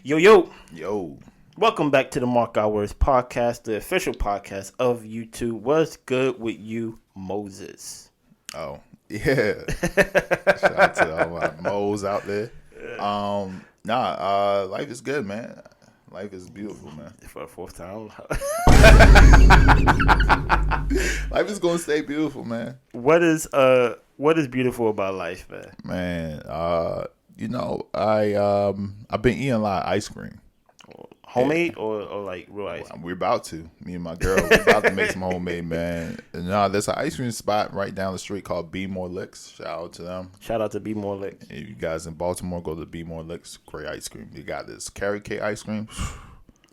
Yo. Welcome back to the Mark Our Words podcast, the official podcast of YouTube. What's good with you, Moses? Oh, yeah. Shout out to all my Mo's out there. Life is good, man. Life is beautiful, man. For the fourth time. Life is gonna stay beautiful, man. What is beautiful about life, man? Man, I've been eating a lot of ice cream. Homemade or like real ice cream? We're about to. Me and my girl, we're about to make some homemade, man. And there's an ice cream spot right down the street called Be More Licks. Shout out to them. Shout out to Be More Licks. If you guys in Baltimore, go to Be More Licks. Great ice cream. You got this carrot cake ice cream.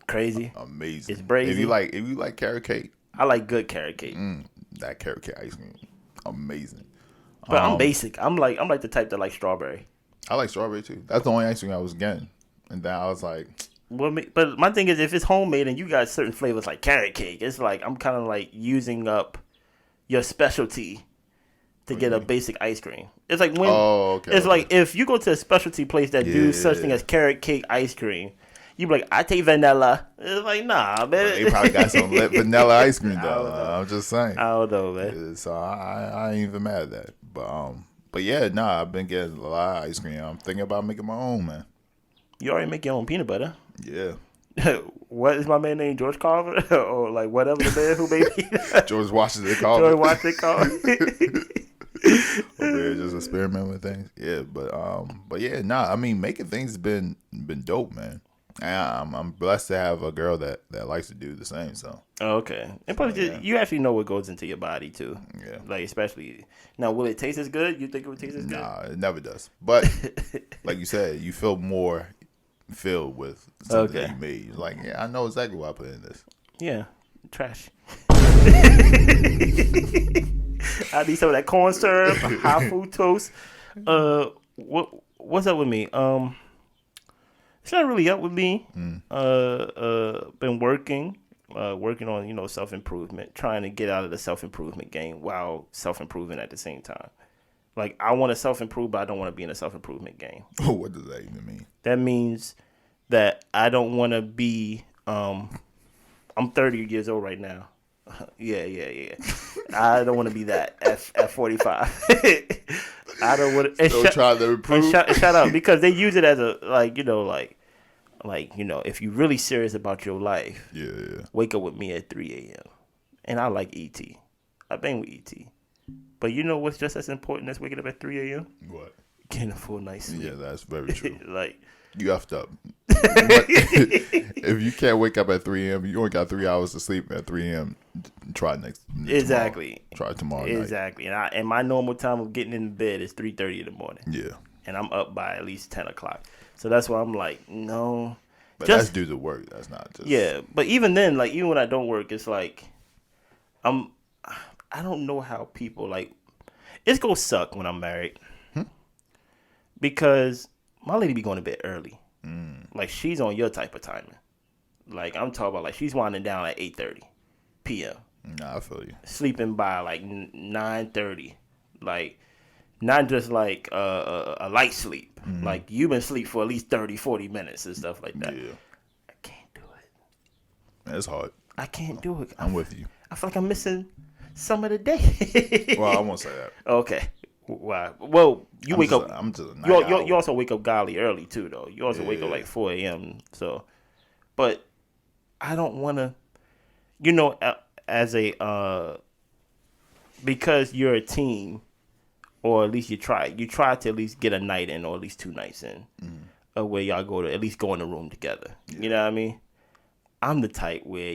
Crazy. Amazing. It's brazy. If you like carrot cake. I like good carrot cake. That carrot cake ice cream. Amazing. But I'm basic. I'm like the type that like strawberry. I like strawberry too. That's the only ice cream I was getting. And then I was like, but my thing is, if it's homemade and you got certain flavors like carrot cake, it's like I'm kind of like using up your specialty to get a basic ice cream. It's like like if you go to a specialty place that do such thing as carrot cake ice cream, you be like, I take vanilla. It's like, nah, man. They probably got some vanilla ice cream though. I'm just saying. I don't know, man. So I ain't even mad at that. But yeah, I've been getting a lot of ice cream. I'm thinking about making my own, man. You already make your own peanut butter. Yeah. What is my man named? George Carver? Or like whatever the man who made me? George Washington Carver. George Washington Carver. We're just experimenting with things. Yeah, but yeah, I mean, making things has been dope, man. And I'm blessed to have a girl that likes to do the same. So. Okay. And plus, you actually know what goes into your body too. Yeah. Like especially now, will it taste as good? You think it would taste as good? Nah, it never does. But like you said, you feel more filled with something that you made. You're like, yeah, I know exactly what I put in this. Yeah, trash. I need some of that corn syrup, high fructose. What's up with me? It's not really up with me. Been working on self-improvement, trying to get out of the self-improvement game while self-improving at the same time. Like, I want to self-improve, but I don't want to be in a self-improvement game. What does that even mean? That means that I don't want to be. I'm 30 years old right now. Yeah. I don't want to be that at 45. I don't want to. Still trying to improve. Shut up, because they use it as a if you're really serious about your life, wake up with me at 3 a.m. And I like ET. I bang with ET. But you know what's just as important as waking up at 3 a.m.? What? Getting a full night's sleep. Yeah, that's very true. Like, you effed up. If you can't wake up at 3 a.m., you only got 3 hours to sleep at 3 a.m. Try Exactly. Tomorrow. Try tomorrow Exactly. night. And my normal time of getting in bed is 3:30 in the morning. Yeah. And I'm up by at least 10 o'clock. So that's why I'm like, no. But that's due to work. That's not just. Yeah. But even then, like, even when I don't work, it's like, I don't know how people, like, it's going to suck when I'm married. Because my lady be going to bed early. Like, she's on your type of timing. Like, I'm talking about, like, she's winding down at 8:30 p.m. Nah, I feel you. Sleeping by, like, 9:30. Like, not just, like, a light sleep. Like, you've been asleep for at least 30, 40 minutes and stuff like that. Yeah. I can't do it. It's hard. I can't do it. I'm with you. I feel like I'm missing some of the day. Well, I won't say that. Okay. Wow. Well, you wake up. I'm just you also wake up golly early too, though. You also wake up like 4 a.m. So, but I don't want to, as a because you're a team, or at least you try to at least get a night in, or at least 2 nights in, where y'all at least go in the room together. Yeah. You know what I mean? I'm the type where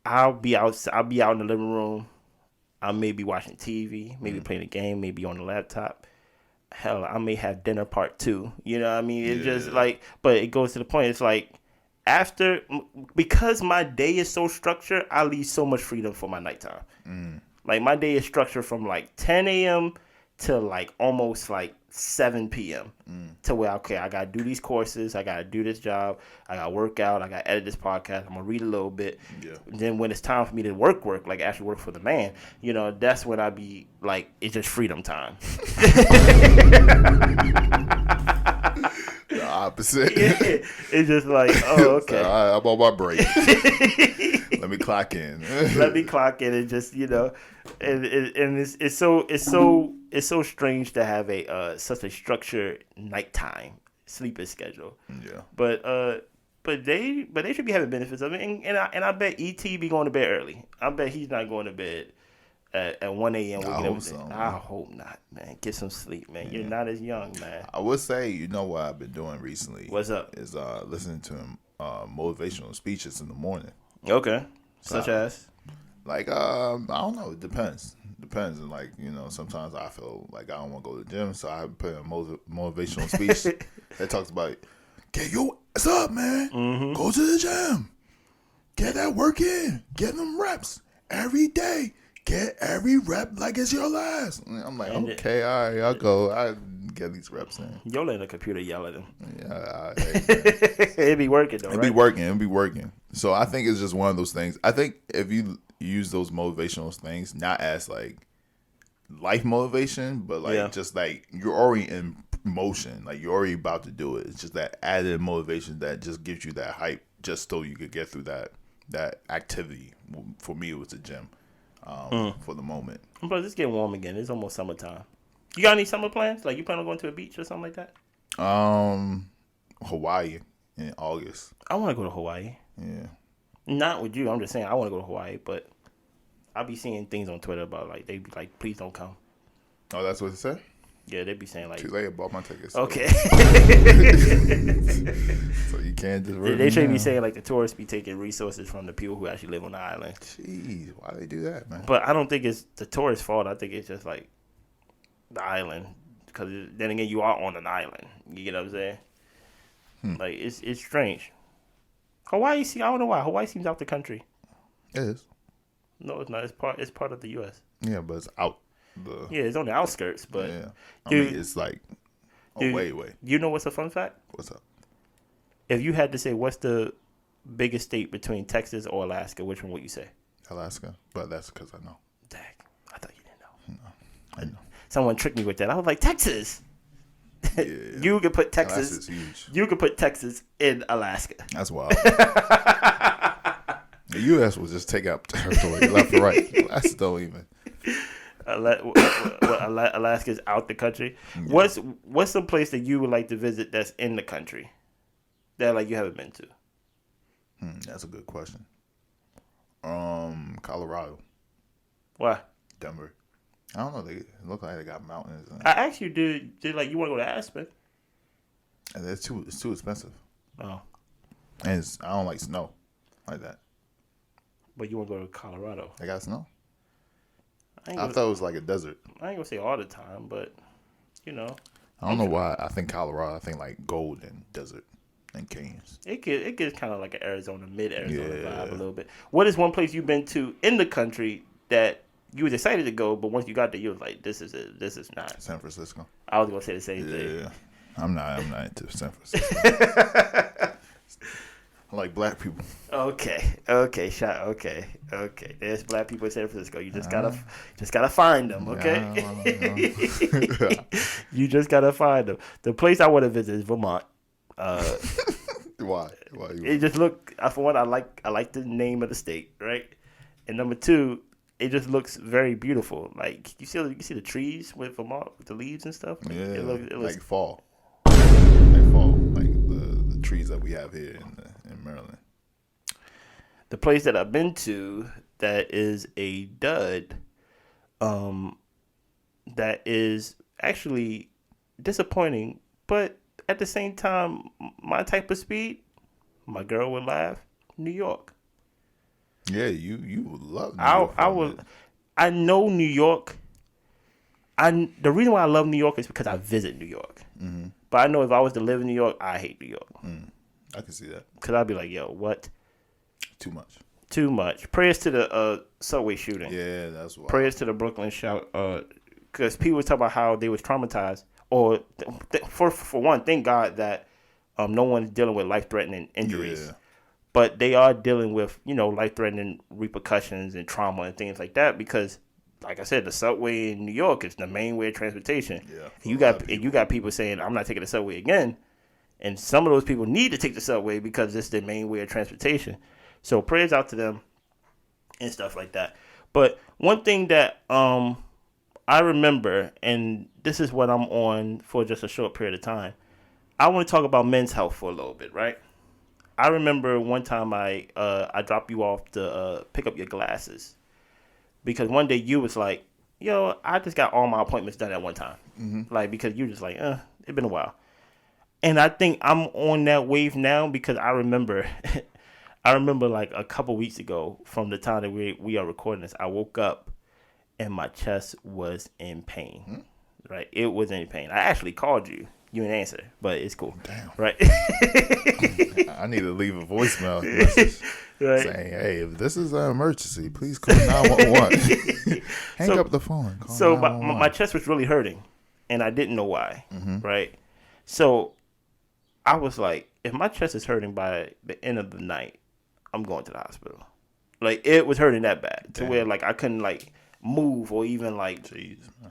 I'll be out in the living room. I may be watching TV, maybe playing a game, maybe on the laptop. Hell, I may have dinner part 2. You know what I mean? It's just like, but it goes to the point. It's like, because my day is so structured, I leave so much freedom for my nighttime. Like, my day is structured from like 10 a.m. to like almost like 7 p.m. To where, okay, I got to do these courses. I got to do this job. I got to work out. I got to edit this podcast. I'm going to read a little bit. Yeah. Then when it's time for me to work, like actually work for the man, that's when I be like, it's just freedom time. opposite. Yeah, it's just like, oh, okay. So I'm on my break. Let me clock in. Let me clock in and just and it's so strange to have a such a structured nighttime sleeping schedule. Yeah. But they should be having benefits of it, and I bet ET be going to bed early. I bet he's not going to bed at 1 a.m. I hope so, I hope not, man. Get some sleep, man. You're not as young, man. I would say, you know what I've been doing recently? What's up? Is listening to motivational speeches in the morning. Okay. Such as? Like, I don't know. It depends. And like, sometimes I feel like I don't want to go to the gym, so I put in a motivational speech that talks about, get your ass up, man. Mm-hmm. Go to the gym. Get that work in. Get them reps every day. Get every rep like it's your last. I'm like, okay, all right, I'll go. I get these reps in. You'll let the computer yell at him. Yeah, it be working though, It be working. So I think it's just one of those things. I think if you use those motivational things, not as like life motivation, but like just like you're already in motion, like you're already about to do it. It's just that added motivation that just gives you that hype, just so you could get through that activity. For me, it was the gym. For the moment. But it's getting warm again. It's almost summertime. You got any summer plans? Like you plan on going to a beach or something like that? Hawaii in August. I want to go to Hawaii. Yeah. Not with you. I'm just saying I want to go to Hawaii, but I'll be seeing things on Twitter about like they be like, please don't come. Oh, that's what it said? Yeah, they be saying like too late. I bought my tickets. So. Okay. So you can't just. They should be saying like the tourists be taking resources from the people who actually live on the island. Jeez, why they do that, man? But I don't think it's the tourists' fault. I think it's just like the island, because then again, you are on an island. You get what I'm saying? Like it's strange. Hawaii, I don't know why Hawaii seems out the country. It is. No, it's not. It's part of the U.S. Yeah, but it's out. Yeah, it's on the outskirts, but yeah, I mean it's like way. You know what's a fun fact? What's up? If you had to say what's the biggest state between Texas or Alaska, which one would you say? Alaska, but that's because I know. Dang, I thought you didn't know. No, I know. Someone tricked me with that. I was like, Texas. Yeah. You could put Texas. Alaska's huge. You could put Texas in Alaska. That's wild. The U.S. will just take out territory left and right. Alaska don't even. Alaska's out the country. Yeah. What's some place that you would like to visit that's in the country that like you haven't been to? That's a good question. Colorado. Why? Denver. I don't know. They look like they got mountains. I asked you, did like you want to go to Aspen? And it's too expensive. Oh. And I don't like snow like that. But you want to go to Colorado? They got snow. I thought it was like a desert. I ain't gonna say all the time, but I don't know why. I think Colorado. I think like gold and desert and canyons. It gets kind of like an Arizona, mid-Arizona vibe a little bit. What is one place you've been to in the country that you was excited to go, but once you got there, you was like, "This is it. This is not." San Francisco. I was gonna say the same thing. Yeah, I'm not into San Francisco. I like black people. Okay. There's black people in San Francisco. You just gotta find them. Okay. You just gotta find them. The place I want to visit is Vermont. Why? It just look. For one, I like the name of the state, right? And number two, it just looks very beautiful. Like you see the trees with Vermont with the leaves and stuff. Yeah, it looks like fall. Like fall, like the trees that we have here in Maryland. The place that I've been to that is a dud, that is actually disappointing, but at the same time, my type of speed, my girl would laugh. New York. Yeah, you would love New York. I know New York. The reason why I love New York is because I visit New York. Mm-hmm. But I know if I was to live in New York, I hate New York. I can see that. Because I'd be like, yo, what? Too much. Prayers to the subway shooting. Yeah, that's why. Prayers to the Brooklyn shout. Because people were talking about how they was traumatized. Or, for one, thank God that no one's dealing with life-threatening injuries. Yeah. But they are dealing with, life-threatening repercussions and trauma and things like that because, like I said, the subway in New York is the main way of transportation. Yeah, you got people saying, I'm not taking the subway again. And some of those people need to take the subway because it's their main way of transportation. So prayers out to them and stuff like that. But one thing that I remember, and this is what I'm on for just a short period of time, I want to talk about men's health for a little bit, right? I remember one time I dropped you off to pick up your glasses because one day you was like, yo, I just got all my appointments done at one time. Mm-hmm. Like, because you just like, it's been a while. And I think I'm on that wave now because I remember like a couple weeks ago from the time that we are recording this, I woke up and my chest was in pain. Mm-hmm. Right? It was in pain. I actually called you. You didn't answer, but it's cool. Damn. Right? I need to leave a voicemail message saying, hey, if this is an emergency, please call 911. Hang up the phone. So my chest was really hurting, and I didn't know why. Mm-hmm. Right? So I was like, if my chest is hurting by the end of the night, I'm going to the hospital. Like, it was hurting that bad to where, like, I couldn't, like, move or even, like,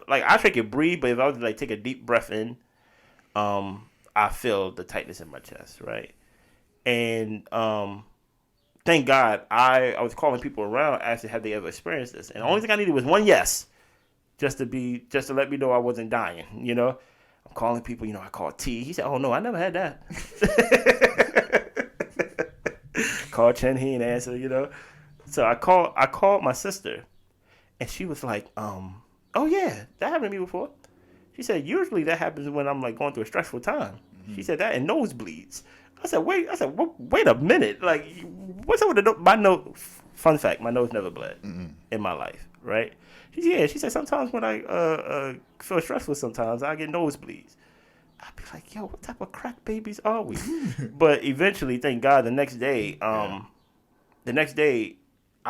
like, I could breathe, but if I was to, like, take a deep breath in, I feel the tightness in my chest, right? And thank God I was calling people around asking have they ever experienced this. And the only thing I needed was one yes, just to let me know I wasn't dying, you know? I'm calling people, you know, I called T. He said, oh, no, I never had that. Called Chen, he didn't answer, you know? So I called my sister, and she was like, oh, yeah, that happened to me before. She said, usually that happens when I'm, like, going through a stressful time. Mm-hmm. She said that and nosebleeds. I said, wait a minute. Like, what's up with my nose? Fun fact, my nose never bled in my life, right? She said, sometimes when I feel stressful sometimes, I get nosebleeds. I'd be like, yo, what type of crack babies are we? But eventually, thank God, the next day, I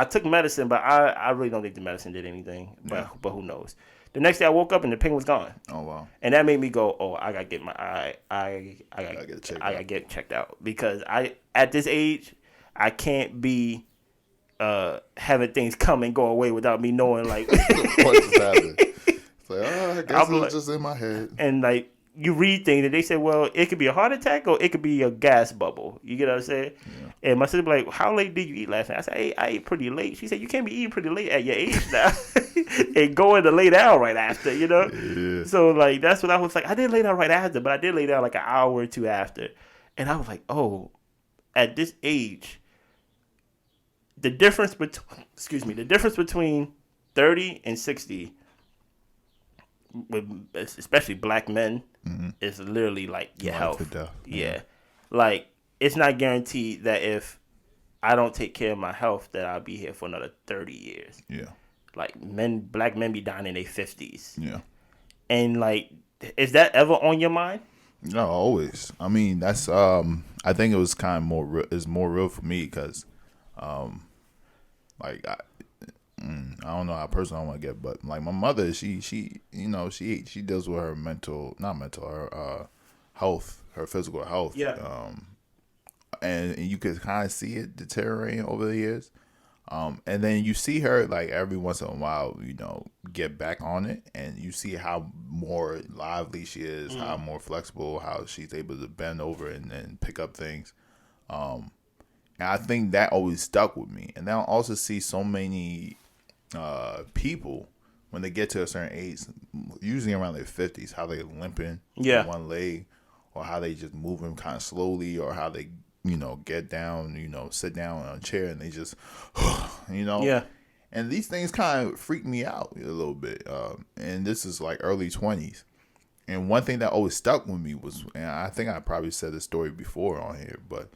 took medicine, but I really don't think the medicine did anything. But who knows? The next day I woke up and the pain was gone. Oh wow! And that made me go, oh, I gotta get get checked out because at this age I can't be having things come and go away without me knowing like what's happening. It's like, I guess it was just in my head. And like you read things and they say, well, it could be a heart attack or it could be a gas bubble. You get what I'm saying? Yeah. And my sister be like, how late did you eat last night? I said, hey, I ate pretty late. She said, you can't be eating pretty late at your age now. And going to lay down right after, you know? Yeah. So, like, that's what I was like. I didn't lay down right after, but I did lay down like an hour or two after. And I was like, oh, at this age, the difference between 30 and 60, with especially black men, is literally like your health. Yeah. Like, it's not guaranteed that if I don't take care of my health that I'll be here for another 30 years. Yeah. Like, black men be dying in their 50s. Yeah. And, like, is that ever on your mind? No, always. I mean, that's, I think it was kind of more real for me because, like, I don't know how personal I want to get, but, like, my mother, she deals with her her health, her physical health. Yeah. And you could kind of see it deteriorating over the years. And then you see her like every once in a while, you know, get back on it, and you see how more lively she is, how more flexible, how she's able to bend over and pick up things. And I think that always stuck with me. And then I also see so many people when they get to a certain age, usually around their 50s, how they limping on one leg, or how they just moving kind of slowly, or how they, you know, get down, you know, sit down on a chair and they just, you know. Yeah. And these things kind of freak me out a little bit. And this is like early 20s. And one thing that always stuck with me was, and I think I probably said this story before on here, but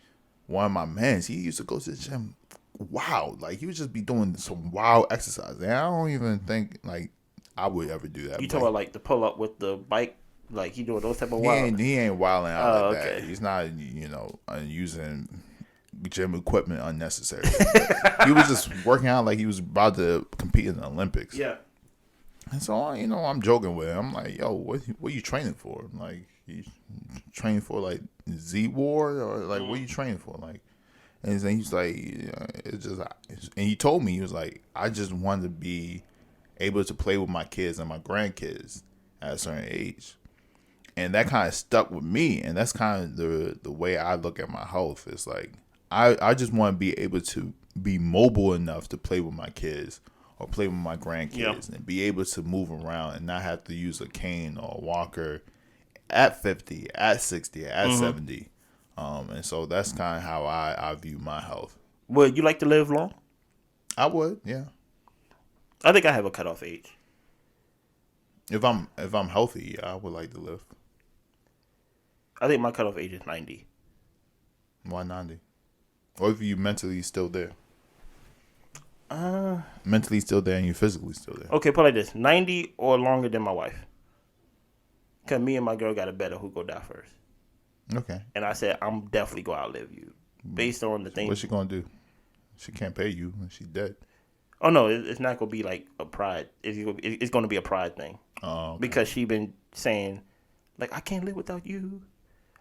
one of my mans, he used to go to the gym. Wow. Like, he would just be doing some wild exercise. And I don't even think, like, I would ever do that. You talking about, like, the pull up with the bike? Like, he doing those type of wild? He ain't wilding out like that. He's not, you know, using gym equipment unnecessary. He was just working out like he was about to compete in the Olympics. Yeah. And so, you know, I'm joking with him. I'm like, yo, what are you training for? Like, you training for, like, Z-War? Or, like, what are you training for? Like, and then he's like, it's just, and he told me, he was like, I just wanted to be able to play with my kids and my grandkids at a certain age. And that kind of stuck with me, and that's kind of the way I look at my health. It's like I just want to be able to be mobile enough to play with my kids or play with my grandkids and be able to move around and not have to use a cane or a walker at 50, at 60, at 70. And so that's kind of how I view my health. Would you like to live long? I would, yeah. I think I have a cutoff age. If I'm healthy, I would like to live. I think my cutoff age is 90. Why 90? Or if you mentally still there? Mentally still there and you physically still there. Okay, put it like this: 90 or longer than my wife. Cause me and my girl got a bet on who go die first. Okay. And I said I'm definitely gonna outlive you, based on the thing. What's she gonna do? She can't pay you and she's dead. Oh no, it's not gonna be like a pride. It's gonna be a pride thing. Oh. Okay. Because she been saying, like, I can't live without you.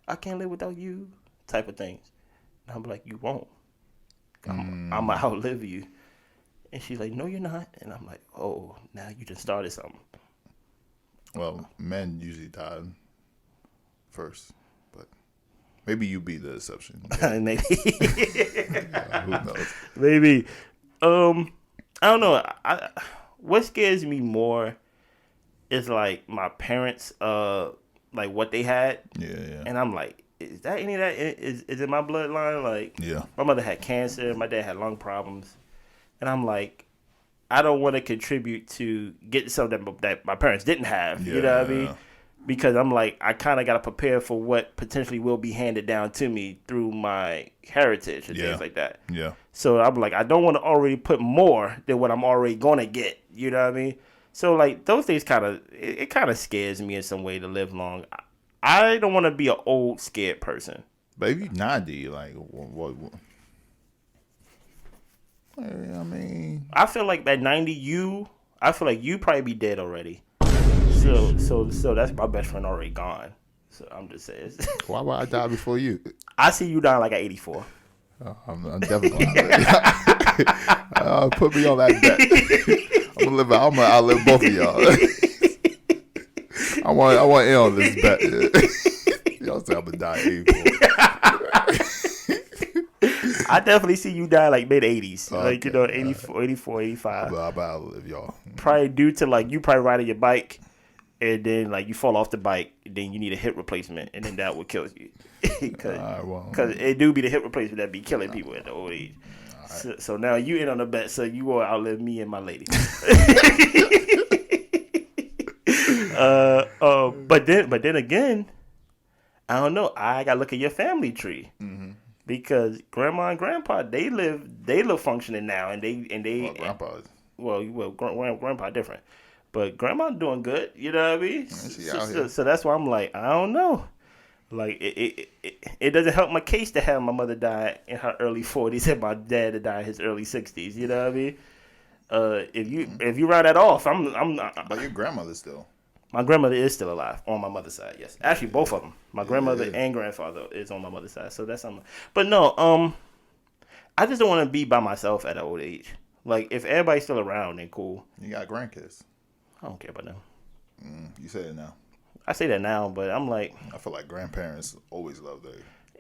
I can't live without you. Type of things. And I'm like, you won't. I'm gonna outlive you. And she's like, no, you're not. And I'm like, oh, now you just started something. Well, men usually die first, but maybe you be the exception. Maybe. Who knows? Maybe. I don't know. What scares me more is like my parents, like what they had. Yeah. And I'm like, is that any of that? Is it my bloodline? Like, yeah. My mother had cancer. My dad had lung problems. And I'm like, I don't want to contribute to getting something that my parents didn't have. Yeah. You know what I mean? Because I'm like, I kind of got to prepare for what potentially will be handed down to me through my heritage and things like that. Yeah. So I'm like, I don't want to already put more than what I'm already going to get. You know what I mean? So, like, those things it kind of scares me in some way to live long. I don't want to be an old, scared person. But if you're 90, like, what? I mean, I feel like at 90, I feel like you probably be dead already. So that's my best friend already gone. So I'm just saying. Why would I die before you? I see you dying like at 84. I'm definitely gonna put me on that bet. I'm gonna outlive both of y'all. I want in on this bet. Y'all say I'm gonna die at 84. I definitely see you die like mid 80s, like 84, 85. I'll outlive y'all. Probably due to like you probably riding your bike, and then like you fall off the bike, and then you need a hip replacement, and then that would kill you. Because it do be the hip replacement that be killing people at the old age. Right. So now you in on the bet, so you will outlive me and my lady. But then again, I don't know. I gotta look at your family tree. Mm-hmm. Because grandma and grandpa, they live functioning now, and grandpa different, but grandma doing good. You know what I mean? So that's why I'm like, I don't know. Like it doesn't help my case to have my mother die in her early 40s and my dad to die in his early 60s. You know what I mean? If you round that off, I'm. But your grandmother still. My grandmother is still alive on my mother's side. Yes, actually both of them. My grandmother and grandfather is on my mother's side. So that's something. But no, I just don't want to be by myself at an old age. Like if everybody's still around, then cool. You got grandkids. I don't care about them. You say it now. I say that now, but I'm like. I feel like grandparents always love their.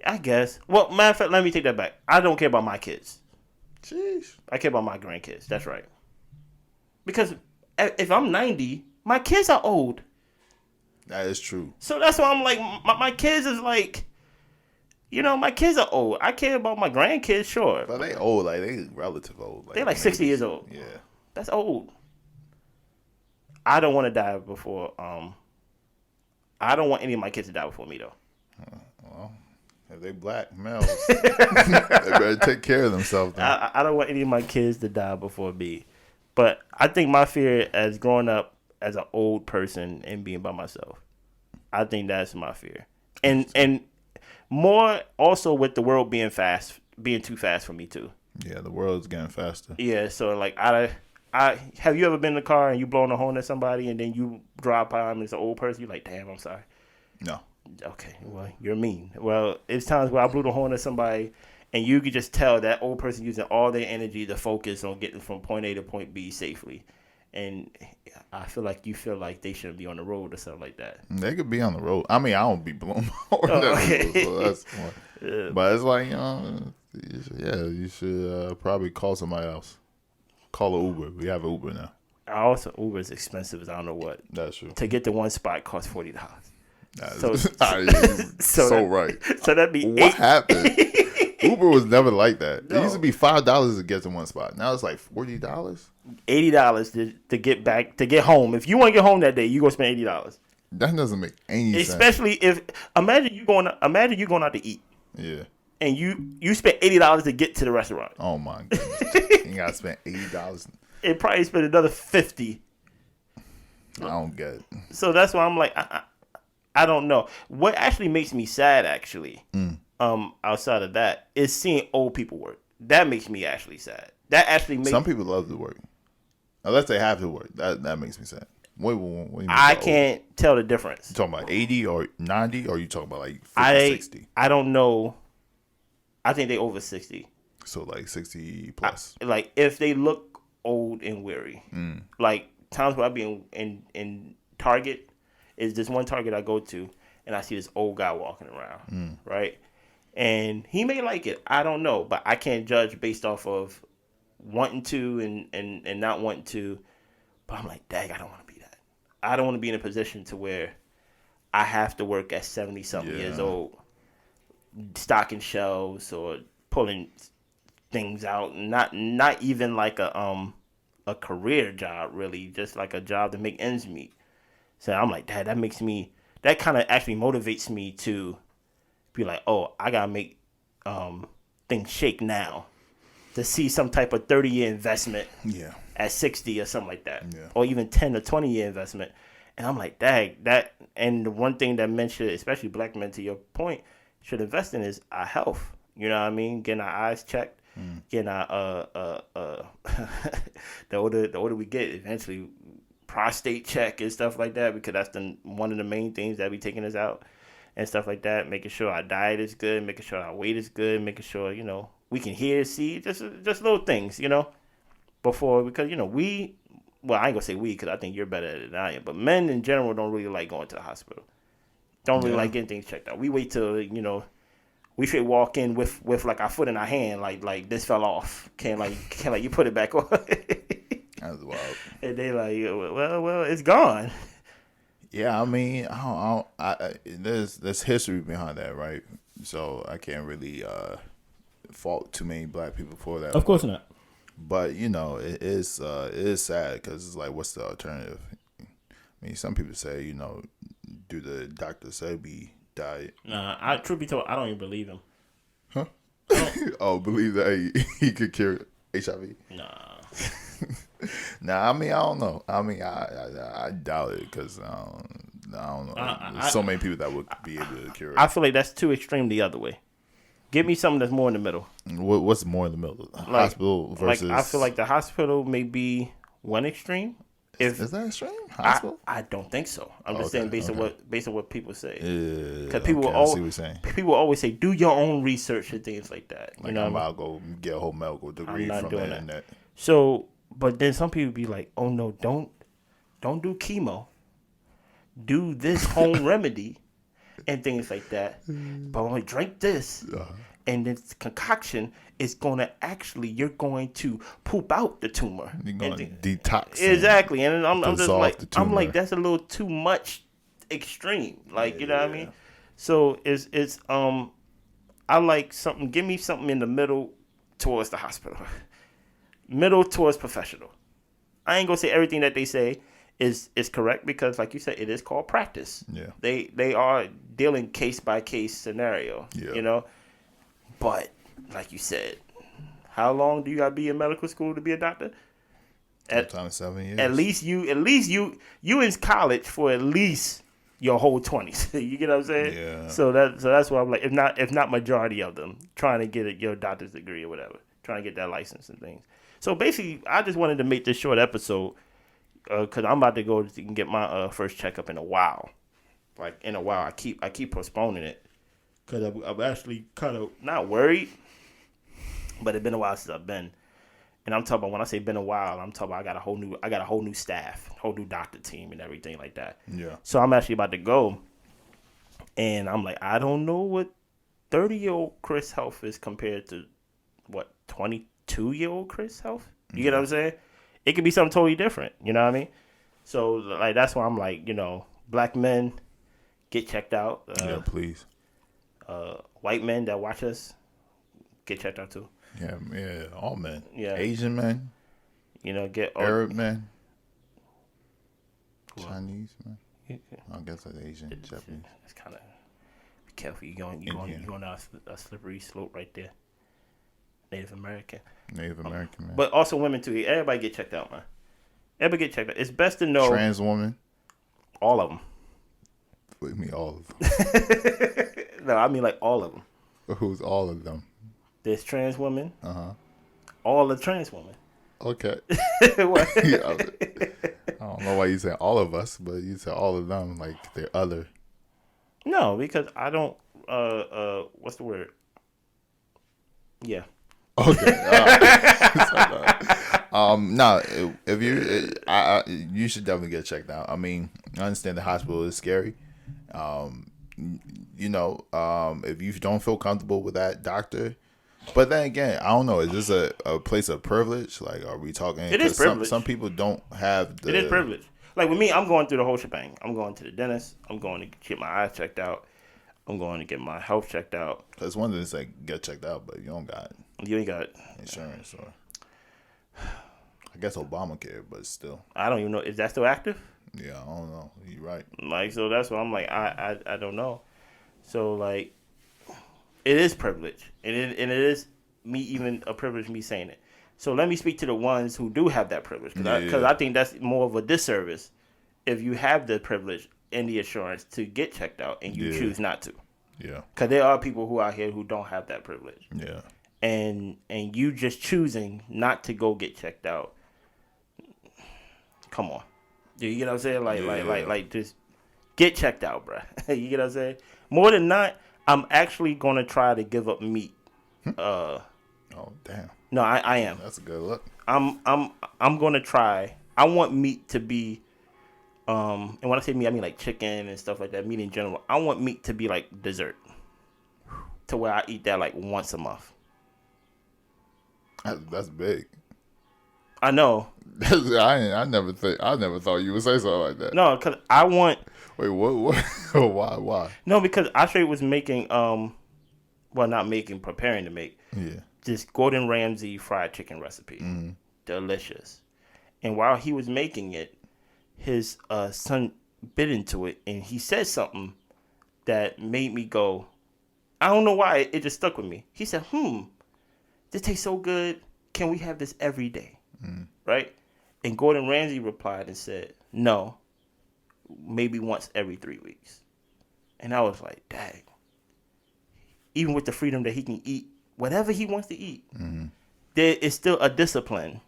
I guess. Well, matter of fact, let me take that back. I don't care about my kids. Sheesh. I care about my grandkids. That's right. Because if I'm 90. My kids are old. That is true. So that's why I'm like, my kids is like, my kids are old. I care about my grandkids, sure. But they old, like they relative old. Like, they're like 60 years old. Yeah. That's old. I don't want to die before, I don't want any of my kids to die before me, though. Well, if they black males, they better take care of themselves. I don't want any of my kids to die before me. But I think my fear as growing up as an old person and being by myself, I think that's my fear. And more also with the world being too fast for me too. Yeah, the world's getting faster. Yeah, so like I have you ever been in the car and you blowing a horn at somebody and then you drive by them and it's an old person, you're like, damn, I'm sorry. No. Okay, well, you're mean. Well, it's times where I blew the horn at somebody and you could just tell that old person using all their energy to focus on getting from point A to point B safely. and I feel like you feel like they shouldn't be on the road or something like that. They could be on the road. I mean, I don't be blown over Okay. so that's fine. Yeah. But it's like, you should probably call somebody else. Call an Uber. We have an Uber now. Also, Uber is expensive as I don't know what. That's true. To get to one spot costs $40. So right. So that'd be what happened? Uber was never like that. No. It used to be $5 to get to one spot. Now it's like $40. $80 to get home. If you want to get home that day, you gonna spend $80. That doesn't make any sense. Especially if imagine you going out to eat. Yeah. And you spent $80 to get to the restaurant. Oh my goodness. You gotta spend $80. It probably spent another $50. I don't get it. So that's why I'm like, I don't know. What actually makes me sad, outside of that, is seeing old people work. That makes me actually sad. That actually makes some people love to work, unless they have to work. That makes me sad. What do you mean I can't tell the difference. You talking about 80 or 90, or you talking about like 50, 60? I don't know. I think they over 60. So like 60 plus. Like if they look old and weary. Like times where I be in Target, is this one Target I go to, and I see this old guy walking around, right? And he may like it. I don't know, but I can't judge based off of wanting to and not wanting to. But I'm like, dang, I don't want to be that. I don't want to be in a position to where I have to work at 70-something years old, stocking shelves or pulling things out. Not even like a career job, really, just like a job to make ends meet. So I'm like, Dad, that kind of actually motivates me to be like, oh, I gotta make things shake now to see some type of 30-year investment at 60 or something like that, or even 10 or 20-year investment. And I'm like, dang, that. And the one thing that men should, especially black men, to your point, should invest in is our health. You know what I mean? Getting our eyes checked, getting our the older we get, eventually prostate check and stuff like that, because that's one of the main things that be taking us out and stuff like that. Making sure our diet is good, making sure our weight is good, making sure we can hear, see, just little things, before, because well, I ain't gonna say we, because I think you're better at it than I am, but men in general don't really like going to the hospital. Don't really like getting things checked out. We wait till we should walk in with like our foot in our hand, like this fell off. Can't you put it back on? That's wild. And they like, well, it's gone. Yeah, I mean, there's history behind that, right? So I can't really fault too many black people for that. Of course not. But it is sad, because it's like, what's the alternative? I mean, some people say, do the Dr. Sebi diet. Nah, truth be told, I don't even believe him. Huh? Oh, believe that he could cure HIV? Nah. Nah, I mean, I don't know. I mean, I doubt it, because I don't know. There's so many people that would be able to cure it. I feel like that's too extreme the other way. Give me something that's more in the middle. What's more in the middle? Hospital versus... I feel like the hospital may be one extreme. Is that extreme? Hospital? I don't think so. I'm just saying based on what people say. Because people always say, do your own research and things like that. Like, I'm about to go get a whole medical degree from the internet. So, but then some people be like, oh no, don't do chemo. Do this home remedy and things like that. But when we drink this, and this concoction is going to you're going to poop out the tumor. You're going to detox. Exactly. And I'm just like, that's a little too much extreme. Like, you know what I mean? So it's I like something, give me something in the middle towards the hospital. Middle towards professional. I ain't gonna say everything that they say is correct, because like you said, it is called practice. Yeah. They are dealing case by case scenario. Yeah. But like you said, how long do you gotta be in medical school to be a doctor? Sometimes 7 years. At least you in college for at least your whole 20s. You get what I'm saying? Yeah. So that's why I'm like, if not majority of them, trying to get your doctor's degree or whatever, trying to get that license and things. So basically, I just wanted to make this short episode because I'm about to go to get my first checkup in a while. Like in a while, I keep postponing it because I'm actually kind of not worried, but it's been a while since I've been. And I'm talking about when I say been a while, I'm talking about I got a whole new staff, whole new doctor team and everything like that. Yeah. So I'm actually about to go, and I'm like, I don't know what 30-year-old Chris Health is compared to what 22-year-old Chris Health. You get what I'm saying? It could be something totally different. You know what I mean? So like that's why I'm like, black men get checked out. Yeah, please. White men that watch us get checked out too. Yeah, all men. Yeah. Asian men. Get Arab men. Chinese men. I guess that's Asian, Japanese. It's kind of be careful. You going down a slippery slope right there. Native American man. But also women too. Everybody get checked out, man. Everybody get checked out. It's best to know. Trans woman. All of them. What do you mean all of them? No, I mean like all of them. Who's all of them? There's trans women. Uh-huh. All the trans women. Okay. What? I don't know why you said all of us, but you said all of them like they're other. No, because I don't. What's the word? Yeah. Okay. No, if you should definitely get checked out. I mean, I understand the hospital is scary. If you don't feel comfortable with that doctor, but then again, I don't know. Is this a place of privilege? Like, are we talking? It is privilege. Some people don't have the. It is privilege. Like with me, I'm going through the whole shebang. I'm going to the dentist. I'm going to get my eyes checked out. I'm going to get my health checked out. That's one thing to say, get checked out, but you don't got. You ain't got insurance, or I guess Obamacare, but still. I don't even know. Is that still active? Yeah, I don't know. You're right. Like, so that's why I'm like, I don't know. So like, it is privilege, and it is me even a privilege me saying it. So let me speak to the ones who do have that privilege, because I think that's more of a disservice if you have the privilege and the assurance to get checked out and you choose not to. Yeah. Because there are people who out here who don't have that privilege. Yeah. And you just choosing not to go get checked out. Come on. You get what I'm saying? Like just get checked out, bro. You get what I'm saying? More than not, I'm actually going to try to give up meat. Oh, damn. No, I am. That's a good look. I'm going to try. I want meat to be and when I say meat, I mean like chicken and stuff like that, meat in general. I want meat to be like dessert. To where I eat that like once a month. That's big. I know. I never thought you would say something like that. No, because I want. Wait, what? Why? No, because I straight was making preparing to make. Yeah. This Gordon Ramsay fried chicken recipe. Mm-hmm. Delicious. And while he was making it, his son bit into it, and he said something that made me go, I don't know why, it just stuck with me. He said, this tastes so good. Can we have this every day? Mm. Right? And Gordon Ramsay replied and said, no, maybe once every 3 weeks. And I was like, dang. Even with the freedom that he can eat whatever he wants to eat, there is still a discipline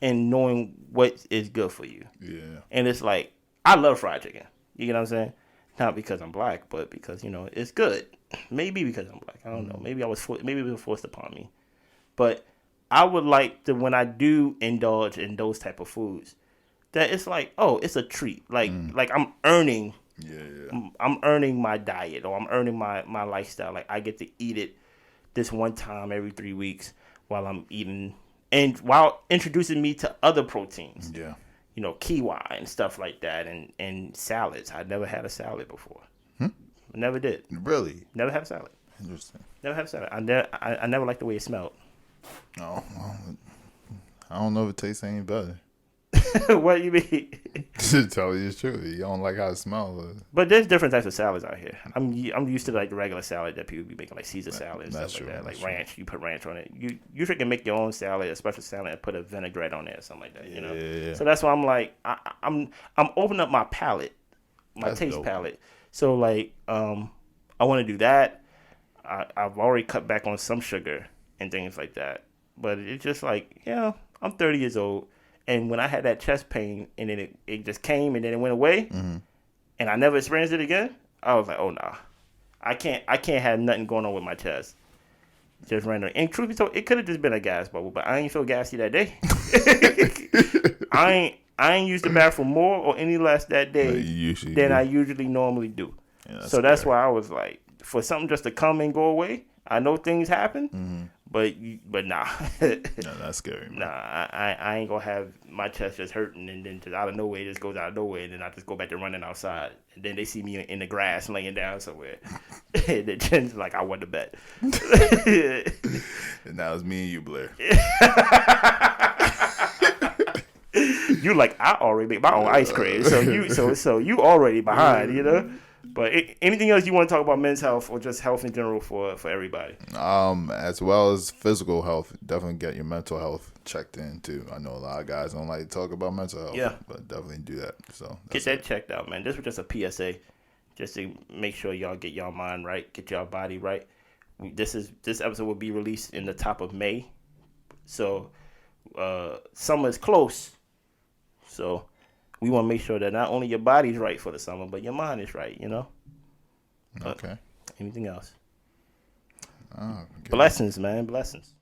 in knowing what is good for you. Yeah. And it's like, I love fried chicken. You get what I'm saying? Not because I'm black, but because, it's good. Maybe because I'm black. I don't know. Maybe it was forced upon me. But I would like to, when I do indulge in those type of foods, that it's like, oh, it's a treat. Like I'm earning. Yeah. I'm earning my diet, or I'm earning my lifestyle. Like I get to eat it this one time every 3 weeks while I'm eating, and while introducing me to other proteins. Yeah. Quinoa and stuff like that, and salads. I never had a salad before. Never did. Really? Never had a salad. Interesting. Never had a salad. I never liked the way it smelled. Oh, well, I don't know if it tastes any better. What do you mean? To tell you the truth, you don't like how it smells. But there's different types of salads out here. I'm used to like the regular salad that people be making, like Caesar salad and stuff like that. Like ranch, you put ranch on it. You can make your own salad, a special salad, and put a vinaigrette on there or something like that. Yeah. So that's why I'm like, I'm opening up my palate, my taste palate. So like, I want to do that. I've already cut back on some sugar and things like that. But it's just like, I'm 30 years old. And when I had that chest pain and then it just came and then it went away and I never experienced it again, I was like, oh, nah. I can't have nothing going on with my chest. Just random. And truth be told, it could have just been a gas bubble, but I ain't feel gassy that day. I ain't used the bathroom more or any less that day than I usually normally do. Yeah, so that's why I was like, for something just to come and go away. I know things happen, but nah. No, that's scary. Man. Nah, I ain't gonna have my chest just hurting and then just out of nowhere, it just goes out of nowhere, and then I just go back to running outside, and then they see me in the grass laying down somewhere, and the chin's like, I won the bet. And now it's me and you, Blair. You like, I already made my own ice cream, so you already behind, you know. But anything else you want to talk about men's health or just health in general for everybody? As well as physical health, definitely get your mental health checked in too. I know a lot of guys don't like to talk about mental health, but definitely do that. So get that checked out, man. This was just a PSA, just to make sure y'all get y'all mind right, get y'all body right. This episode will be released in the top of May, so summer is close. So we want to make sure that not only your body's right for the summer, but your mind is right, you know? Okay. Anything else? Oh, okay. Blessings, man. Blessings.